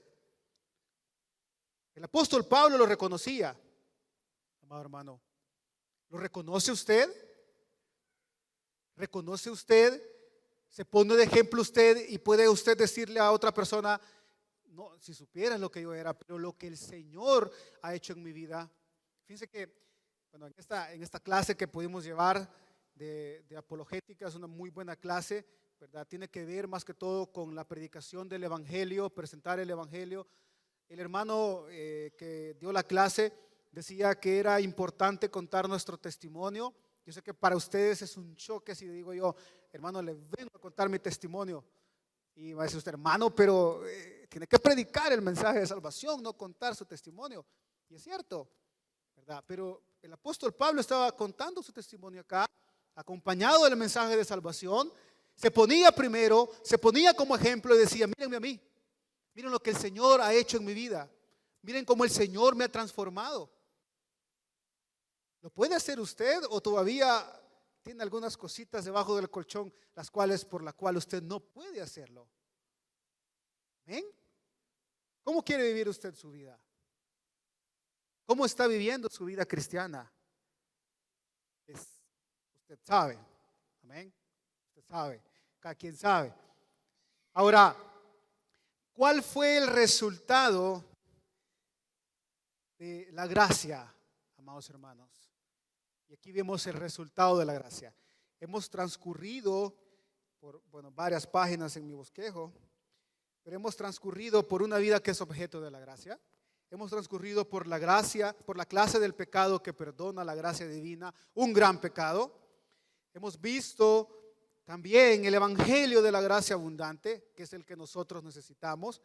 El apóstol Pablo lo reconocía, amado hermano. ¿Lo reconoce usted? ¿Reconoce usted? ¿Se pone de ejemplo usted y puede usted decirle a otra persona: no, si supieras lo que yo era, pero lo que el Señor ha hecho en mi vida? Fíjense que bueno, en esta clase que pudimos llevar de apologética, es una muy buena clase, ¿verdad? Tiene que ver más que todo con la predicación del Evangelio, presentar el Evangelio. El hermano que dio la clase decía que era importante contar nuestro testimonio. Yo sé que para ustedes es un choque si digo yo: hermano, le vengo a contar mi testimonio. Y va a decir usted: hermano, pero tiene que predicar el mensaje de salvación, no contar su testimonio. Y es cierto, ¿verdad? Pero el apóstol Pablo estaba contando su testimonio acá, acompañado del mensaje de salvación. Se ponía primero, se ponía como ejemplo y decía: mírenme a mí, miren lo que el Señor ha hecho en mi vida, miren cómo el Señor me ha transformado. ¿Lo puede hacer usted o todavía tiene algunas cositas debajo del colchón por la cual usted no puede hacerlo? ¿Ven? ¿Cómo quiere vivir usted su vida? ¿Cómo está viviendo su vida cristiana? Usted sabe. Amén. Usted sabe. Cada quien sabe. Ahora, ¿cuál fue el resultado de la gracia, amados hermanos? Y aquí vemos el resultado de la gracia. Hemos transcurrido por varias páginas en mi bosquejo, pero hemos transcurrido por una vida que es objeto de la gracia. Hemos transcurrido por la gracia, por la clase del pecado que perdona, la gracia divina, un gran pecado. Hemos visto también el evangelio de la gracia abundante, que es el que nosotros necesitamos.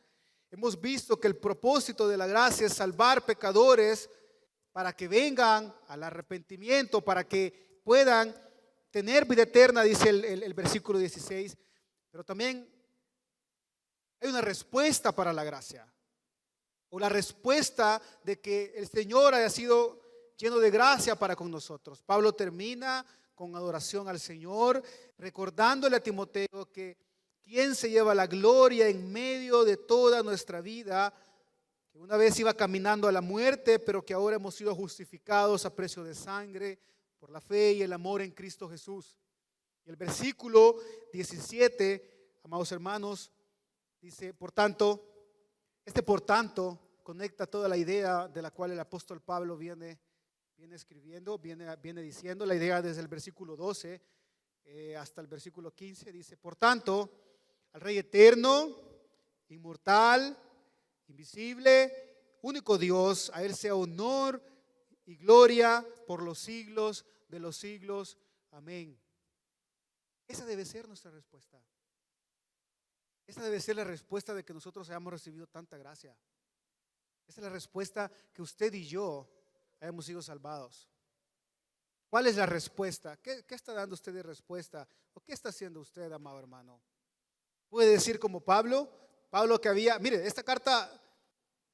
Hemos visto que el propósito de la gracia es salvar pecadores para que vengan al arrepentimiento, para que puedan tener vida eterna, dice el versículo 16. Pero también hay una respuesta para la gracia, o la respuesta de que el Señor haya sido lleno de gracia para con nosotros. Pablo termina con adoración al Señor, recordándole a Timoteo que quien se lleva la gloria en medio de toda nuestra vida, que una vez iba caminando a la muerte, pero que ahora hemos sido justificados a precio de sangre por la fe y el amor en Cristo Jesús. Y el versículo 17, amados hermanos, dice: por tanto, conecta toda la idea de la cual el apóstol Pablo viene escribiendo, viene diciendo. La idea desde el versículo 12 hasta el versículo 15 dice: por tanto, al Rey eterno, inmortal, invisible, único Dios, a Él sea honor y gloria por los siglos de los siglos. Amén. Esa debe ser nuestra respuesta. Esa debe ser la respuesta de que nosotros hayamos recibido tanta gracia. Esa es la respuesta que usted y yo hayamos sido salvados. ¿Cuál es la respuesta? ¿Qué está dando usted de respuesta? ¿O qué está haciendo usted, amado hermano? Puede decir como Pablo que mire, esta carta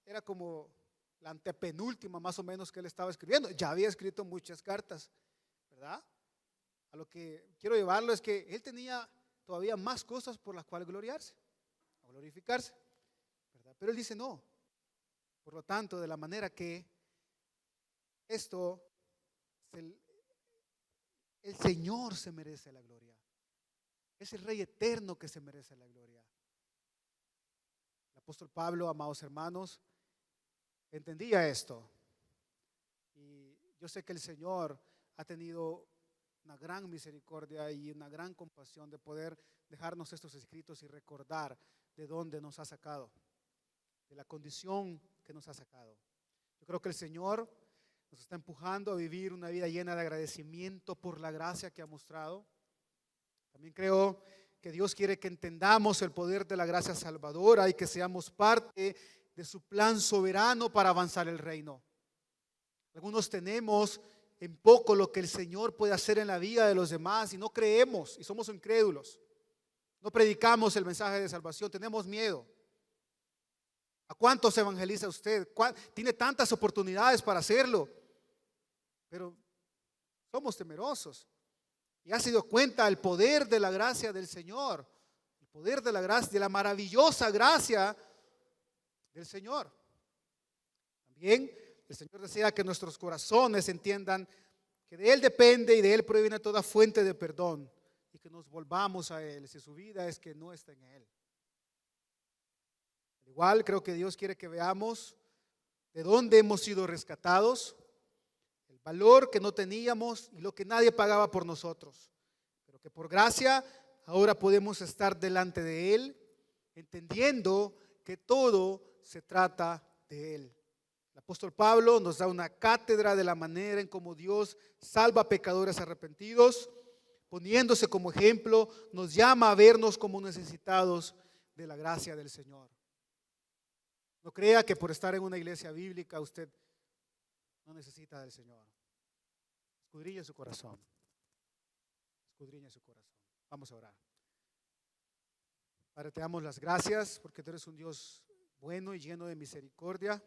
era como la antepenúltima más o menos que él estaba escribiendo. Ya había escrito muchas cartas, ¿verdad? A lo que quiero llevarlo es que él tenía todavía más cosas por las cuales gloriarse, glorificarse, ¿verdad? Pero él dice no. Por lo tanto, de la manera que el Señor se merece la gloria. Es el Rey eterno que se merece la gloria. El apóstol Pablo, amados hermanos, entendía esto. Y yo sé que el Señor ha tenido una gran misericordia y una gran compasión de poder dejarnos estos escritos y recordar de dónde nos ha sacado, de la condición que nos ha sacado. Yo creo que el Señor nos está empujando a vivir una vida llena de agradecimiento por la gracia que ha mostrado. También creo que Dios quiere que entendamos el poder de la gracia salvadora y que seamos parte de su plan soberano para avanzar el reino. Algunos tenemos en poco lo que el Señor puede hacer en la vida de los demás y no creemos y somos incrédulos. No predicamos el mensaje de salvación, tenemos miedo. ¿A cuántos evangeliza usted? Tiene tantas oportunidades para hacerlo, pero somos temerosos. Y ha sido cuenta el poder de la gracia del Señor, el poder de la gracia, de la maravillosa gracia del Señor. También el Señor desea que nuestros corazones entiendan que de Él depende y de Él proviene toda fuente de perdón, y que nos volvamos a Él si su vida es que no está en Él. Al igual, creo que Dios quiere que veamos de dónde hemos sido rescatados, el valor que no teníamos y lo que nadie pagaba por nosotros, pero que por gracia ahora podemos estar delante de Él, entendiendo que todo se trata de Él. El apóstol Pablo nos da una cátedra de la manera en cómo Dios salva a pecadores arrepentidos, poniéndose como ejemplo, nos llama a vernos como necesitados de la gracia del Señor. No crea que por estar en una iglesia bíblica usted no necesita del Señor. Escudriñe su corazón. Escudriñe su corazón. Vamos a orar. Padre, te damos las gracias porque tú eres un Dios bueno y lleno de misericordia.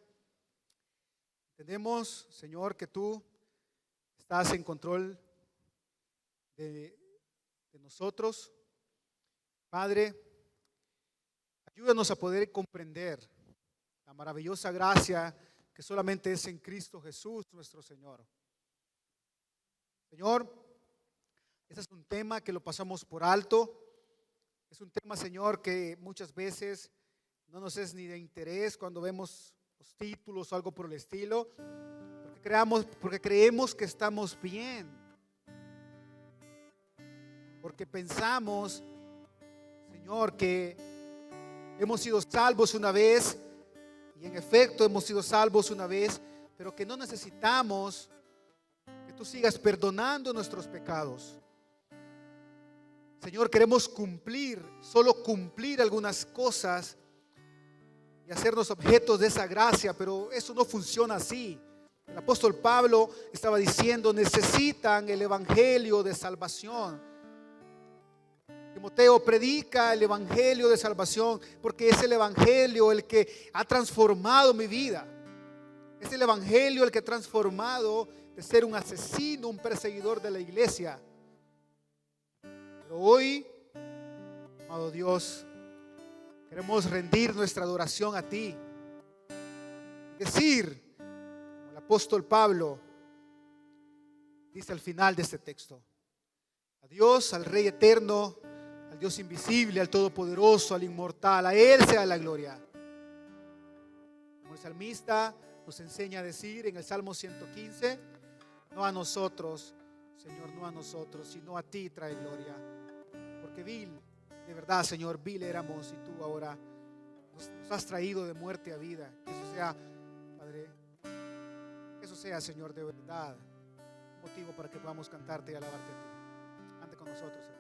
Entendemos, Señor, que tú estás en control de nosotros. Padre, ayúdanos a poder comprender la maravillosa gracia que solamente es en Cristo Jesús nuestro Señor. Señor, ese es un tema que lo pasamos por alto. Es un tema, Señor, que muchas veces no nos es ni de interés cuando vemos los títulos o algo por el estilo, porque creemos que estamos bien, porque pensamos, Señor, que hemos sido salvos una vez, y en efecto hemos sido salvos una vez, pero que no necesitamos que tú sigas perdonando nuestros pecados. Señor, queremos solo cumplir algunas cosas y hacernos objetos de esa gracia, pero eso no funciona así. El apóstol Pablo estaba diciendo, necesitan el evangelio de salvación. Timoteo, predica el evangelio de salvación, porque es el evangelio el que ha transformado mi vida. Es el evangelio el que ha transformado de ser un asesino, un perseguidor de la iglesia. Pero hoy, amado Dios, queremos rendir nuestra adoración a ti. Decir, como el apóstol Pablo dice al final de este texto, a Dios, al Rey eterno, al Dios invisible, al Todopoderoso, al Inmortal, a Él sea la gloria. Como el salmista nos enseña a decir en el Salmo 115, no a nosotros, Señor, no a nosotros, sino a ti trae gloria. Porque vil, de verdad, Señor, vil éramos y tú ahora nos has traído de muerte a vida. Que eso sea, Padre, que eso sea, Señor, de verdad, motivo para que podamos cantarte y alabarte a ti. Ande con nosotros, Señor.